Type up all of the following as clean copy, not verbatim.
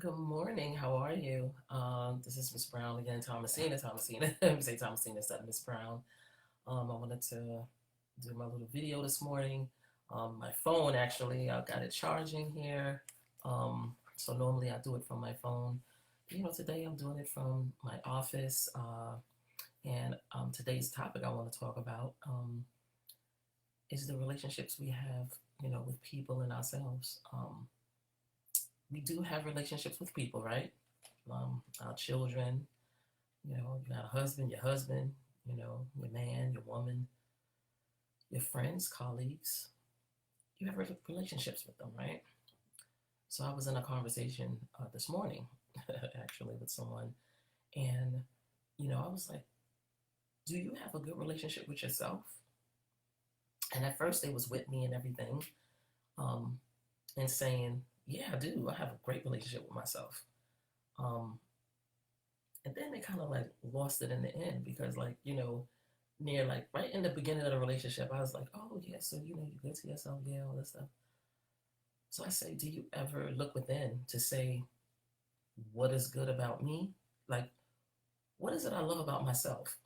Good morning. How are you? This is Miss Brown again, Thomasina. Thomasina. Let me say Thomasina instead of Miss Brown. I wanted to do my little video this morning. My phone actually, I got it charging here. So normally I do it from my phone. Today I'm doing it from my office. And today's topic I want to talk about is the relationships we have, with people and ourselves. We do have relationships with people, right? Our children, you got a husband, your husband, your man, your woman, your friends, colleagues. You have relationships with them, right? So I was in a conversation this morning, actually, with someone, and I was like, "Do you have a good relationship with yourself?" And at first, they was with me and everything, um, and saying, "Yeah, I do. I have a great relationship with myself." Um, and then they kind of like lost it in the end because, like, near like right in the beginning of the relationship, I was like, "Oh yeah, so you're good to yourself, yeah, all this stuff." So I say, do you ever look within to say what is good about me? Like, what is it I love about myself?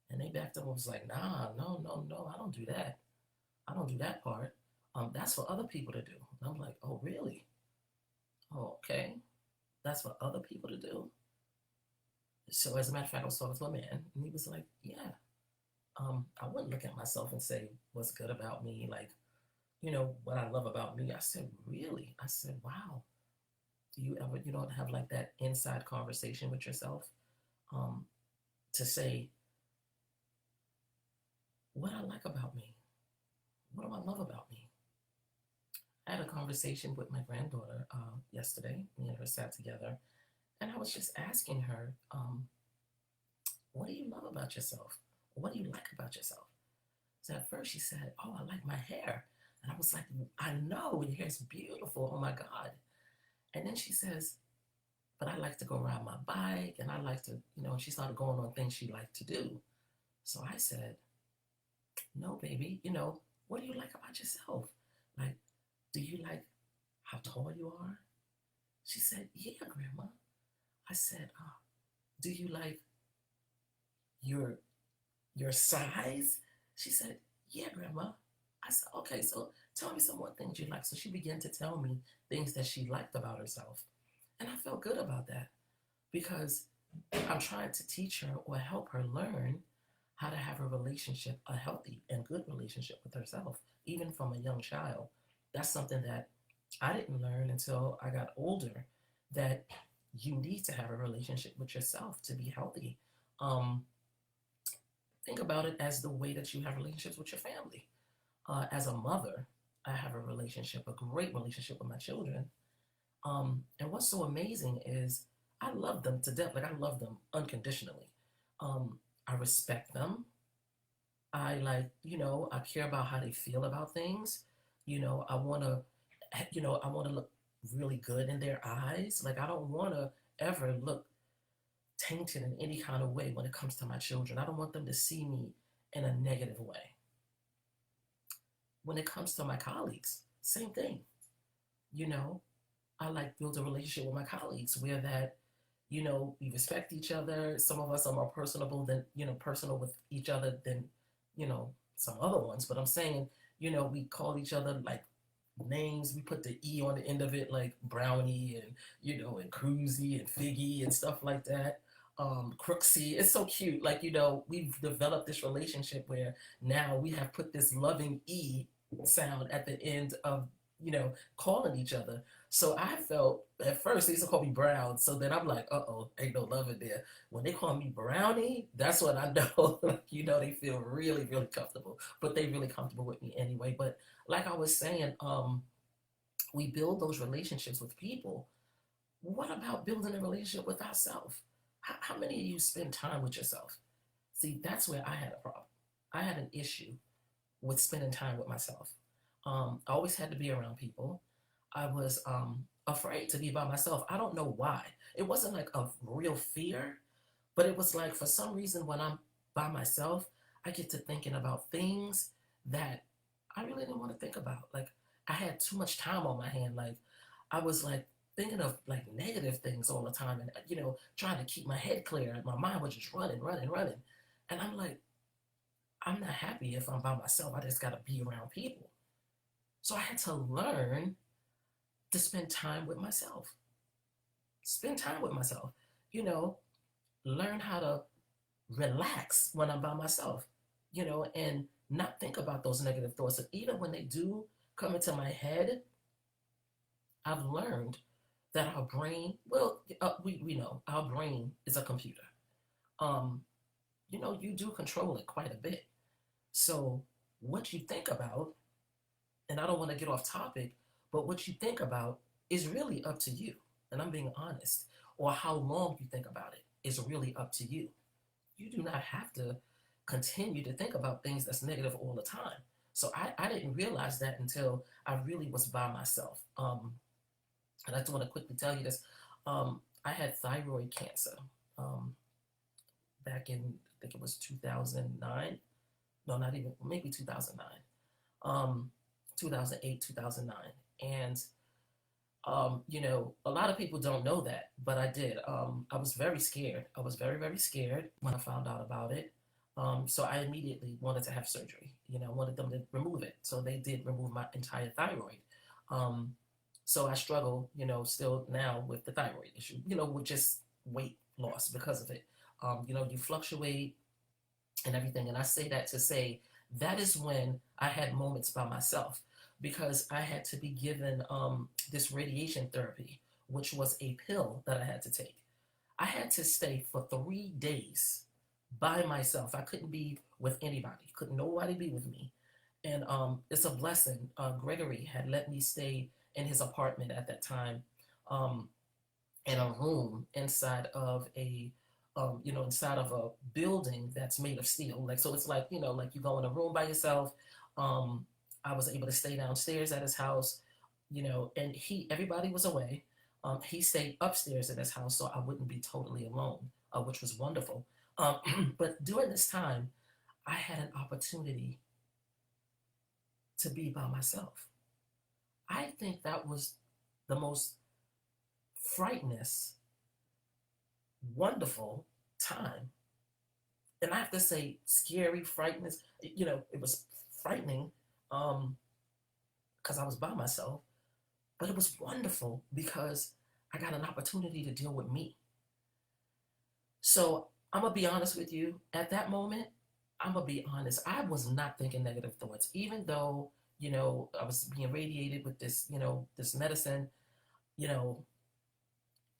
And they backed up and was like, "Nah, no, no, no, I don't do that. I don't do that part. That's for other people to do." And I'm like, "Oh really? Oh okay, that's for other people to do." So as a matter of fact, I was talking to a man, and he was like, "Yeah, I wouldn't look at myself and say what's good about me, like." What I love about me. I said, really? I said, wow. Do you ever, have like that inside conversation with yourself um, to say, what I like about me? What do I love about me? I had a conversation with my granddaughter yesterday. Me and her sat together, and I was just asking her, what do you love about yourself? What do you like about yourself? So at first she said, oh, I like my hair. And I was like, I know, your hair's beautiful. Oh my God. And then she says, but I like to go ride my bike and I like to, and she started going on things she liked to do. So I said, no, baby, what do you like about yourself? Like, do you like how tall you are? She said, yeah, Grandma. I said, do you like your your size? She said, yeah, Grandma. I said, okay, so tell me some more things you like. So she began to tell me things that she liked about herself. And I felt good about that because I'm trying to teach her or help her learn how to have a relationship, a healthy and good relationship with herself, even from a young child. That's something that I didn't learn until I got older, that you need to have a relationship with yourself to be healthy. Um, think about it as the way that you have relationships with your family. As a mother, I have a relationship, a great relationship with my children. And what's so amazing is I love them to death. Like I love them unconditionally. I respect them. I like, I care about how they feel about things. I want to, I want to look really good in their eyes. Like I don't want to ever look tainted in any kind of way when it comes to my children. I don't want them to see me in a negative way. When it comes to my colleagues, same thing. You know, I like build a relationship with my colleagues where that, we respect each other. Some of us are more personable than, personal with each other than, some other ones. But I'm saying, we call each other like names. We put the E on the end of it, like Brownie and, and Cruisy and Figgy and stuff like that. Crooksy. It's so cute. Like, we've developed this relationship where now we have put this loving E sound at the end of, calling each other. So I felt at first they used to call me Brown. So then I'm like, oh, ain't no love in there. When they call me Brownie, that's when I know, like, they feel really, really comfortable. But they really comfortable with me anyway. But like I was saying, we build those relationships with people. What about building a relationship with ourselves? How many of you spend time with yourself? See, that's where I had a problem. I had an issue with spending time with myself. I always had to be around people. I was afraid to be by myself. I don't know why. It wasn't like a real fear, but it was like for some reason when I'm by myself, I get to thinking about things that I really didn't want to think about. Like I had too much time on my hand. Like I was like thinking of like negative things all the time, and trying to keep my head clear, and my mind was just running, running, running. And I'm like, I'm not happy if I'm by myself. I just got to be around people. So I had to learn to spend time with myself. Spend time with myself. You know, learn how to relax when I'm by myself, and not think about those negative thoughts. And even when they do come into my head, I've learned that our brain, well, we know our brain is a computer. Um, you do control it quite a bit. So what you think about, and I don't want to get off topic, but what you think about is really up to you. And I'm being honest. Or how long you think about it is really up to you. You do not have to continue to think about things that's negative all the time. So I didn't realize that until I really was by myself. And I just want to quickly tell you this. I had thyroid cancer back in, I think it was 2009. No, not even, maybe 2009. 2008, 2009. And, a lot of people don't know that, but I did. I was very scared. I was very, very scared when I found out about it. So I immediately wanted to have surgery. I wanted them to remove it. So they did remove my entire thyroid. Um, so I struggle, still now with the thyroid issue, with just weight loss because of it. You fluctuate and everything. And I say that to say that is when I had moments by myself because I had to be given this radiation therapy, which was a pill that I had to take. I had to stay for 3 days by myself. I couldn't be with anybody. Couldn't nobody be with me. And it's a blessing. Gregory had let me stay in his apartment at that time, um, in a room inside of a building that's made of steel. Like so, it's like like you go in a room by yourself. Um, I was able to stay downstairs at his house, and everybody was away. He stayed upstairs in his house, so I wouldn't be totally alone, which was wonderful. But during this time, I had an opportunity to be by myself. I think that was the most frighteningest, wonderful time. And I have to say, scary, frightening. It was frightening because I was by myself, but it was wonderful because I got an opportunity to deal with me. So I'm gonna be honest with you. At that moment, I'm gonna be honest. I was not thinking negative thoughts, even though I was being radiated with this medicine. You know,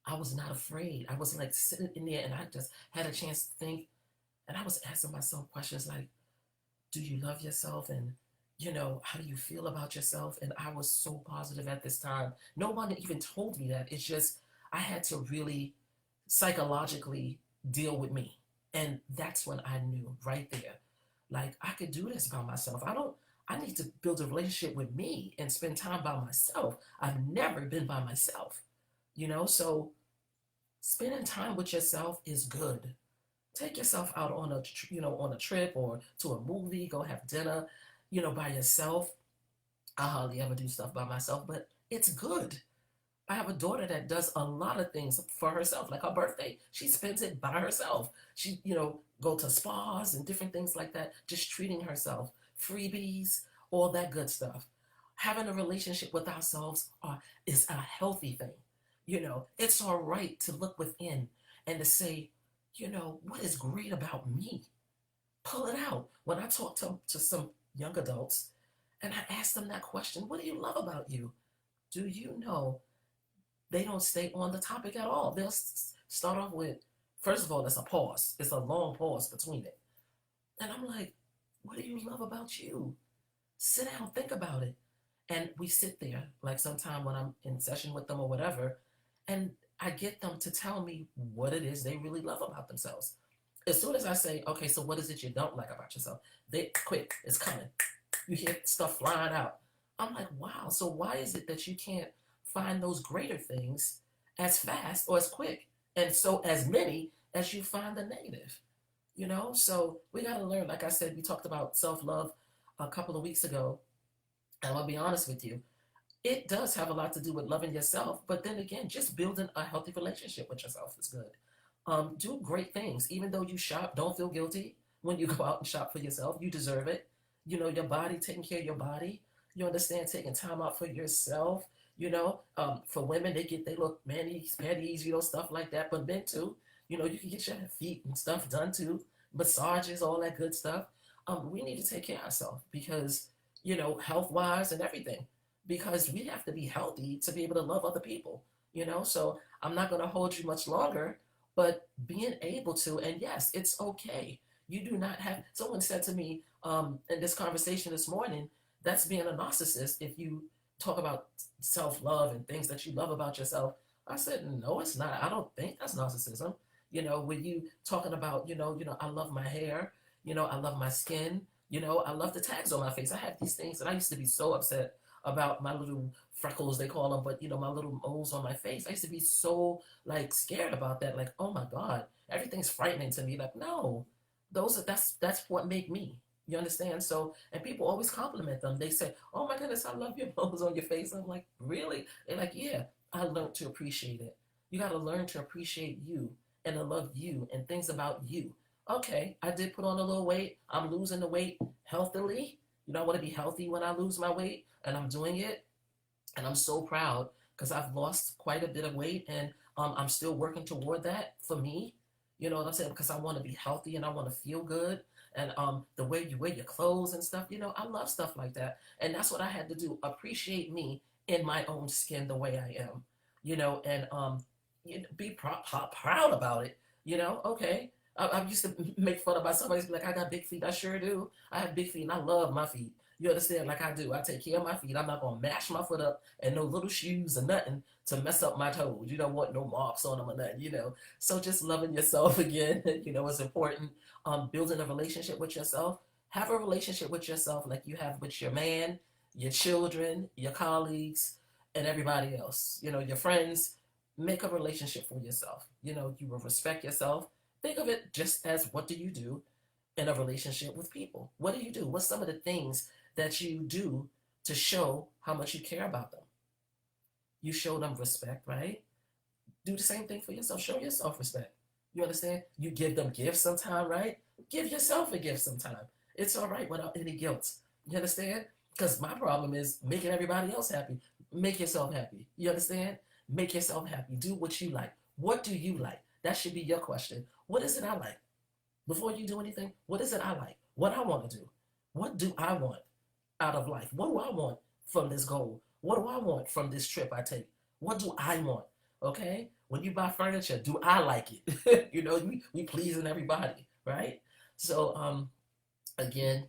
I was not afraid. I was like sitting in there, and I just had a chance to think, and I was asking myself questions like, "Do you love yourself?" and how do you feel about yourself? And I was so positive at this time. No one even told me that. It's just I had to really psychologically deal with me. And that's when I knew right there, like I could do this by myself. I need to build a relationship with me and spend time by myself. I've never been by myself, so spending time with yourself is good. Take yourself out on a trip or to a movie, go have dinner, by yourself. I hardly ever do stuff by myself, but it's good. I have a daughter that does a lot of things for herself, like her birthday. She spends it by herself. She, go to spas and different things like that, just treating herself, freebies, all that good stuff. Having a relationship with ourselves is a healthy thing. It's all right to look within and to say, what is great about me? Pull it out. When I talk to some young adults and I ask them that question, what do you love about you? Do you know they don't stay on the topic at all? They'll start off with, first of all, it's a pause. It's a long pause between it. And I'm like, what do you love about you? Sit down, think about it. And we sit there, like sometime when I'm in session with them or whatever, and I get them to tell me what it is they really love about themselves. As soon as I say, okay, so what is it you don't like about yourself? They quick, it's coming. You hear stuff flying out. I'm like, wow, so why is it that you can't find those greater things as fast or as quick? And so as many as you find the negative, So we got to learn. Like I said, we talked about self love a couple of weeks ago. And I'll be honest with you, it does have a lot to do with loving yourself. But then again, just building a healthy relationship with yourself is good. Do great things. Even though you shop, don't feel guilty when you go out and shop for yourself. You deserve it. You know, your body, taking care of your body. You understand, taking time out for yourself. For women, they look manis, panties, stuff like that. But men too, you can get your feet and stuff done too, massages, all that good stuff. We need to take care of ourselves because, health wise and everything, because we have to be healthy to be able to love other people. So I'm not going to hold you much longer, but being able to, and yes, it's okay. You do not have, someone said to me in this conversation this morning, that's being a narcissist if you talk about self-love and things that you love about yourself. I said, no, it's not. I don't think that's narcissism. When you talking about, I love my hair, I love my skin, I love the tags on my face. I have these things, and I used to be so upset about my little freckles, they call them, but my little moles on my face. I used to be so like scared about that. Like, oh my God, everything's frightening to me. Like, no, that's what make me. You understand? So, and people always compliment them. They say, "Oh my goodness, I love your moles on your face." I'm like, really? They're like, yeah, I learned to appreciate it. You got to learn to appreciate you and to love you and things about you. Okay, I did put on a little weight. I'm losing the weight healthily. I want to be healthy when I lose my weight, and I'm doing it. And I'm so proud because I've lost quite a bit of weight, and I'm still working toward that for me. You know what I'm saying? Because I want to be healthy and I want to feel good. And the way you wear your clothes and stuff, I love stuff like that. And that's what I had to do. Appreciate me in my own skin the way I am, and be proud about it. Okay. I used to make fun of myself. I used to be like, I got big feet. I sure do. I have big feet and I love my feet. You understand? Like I do. I take care of my feet. I'm not gonna mash my foot up and no little shoes or nothing to mess up my toes. You don't want no marks on them or nothing. So just loving yourself again, is important. Building a relationship with yourself. Have a relationship with yourself like you have with your man, your children, your colleagues, and everybody else. Your friends. Make a relationship for yourself. You will respect yourself. Think of it just as what do you do in a relationship with people? What do you do? What's some of the things that you do to show how much you care about them? You show them respect, right? Do the same thing for yourself. Show yourself respect. You understand? You give them gifts sometime, right? Give yourself a gift sometime. It's all right without any guilt. You understand? Because my problem is making everybody else happy. Make yourself happy. You understand? Make yourself happy. Do what you like. What do you like? That should be your question. What is it I like? Before you do anything, what is it I like? What I want to do? What do I want out of life? What do I want from this goal? What do I want from this trip I take? What do I want? Okay? When you buy furniture, do I like it? We pleasing everybody, right? So again,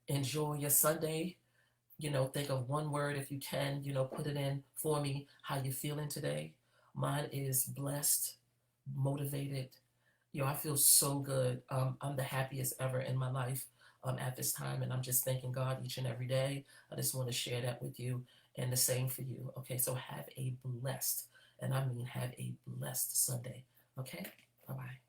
enjoy your Sunday. Think of one word if you can, put it in for me, how you feeling today. Mine is blessed, motivated. I feel so good. I'm the happiest ever in my life at this time, and I'm just thanking God each and every day. I just want to share that with you, and the same for you. Okay, so have a blessed, and I mean have a blessed Sunday. Okay, bye bye.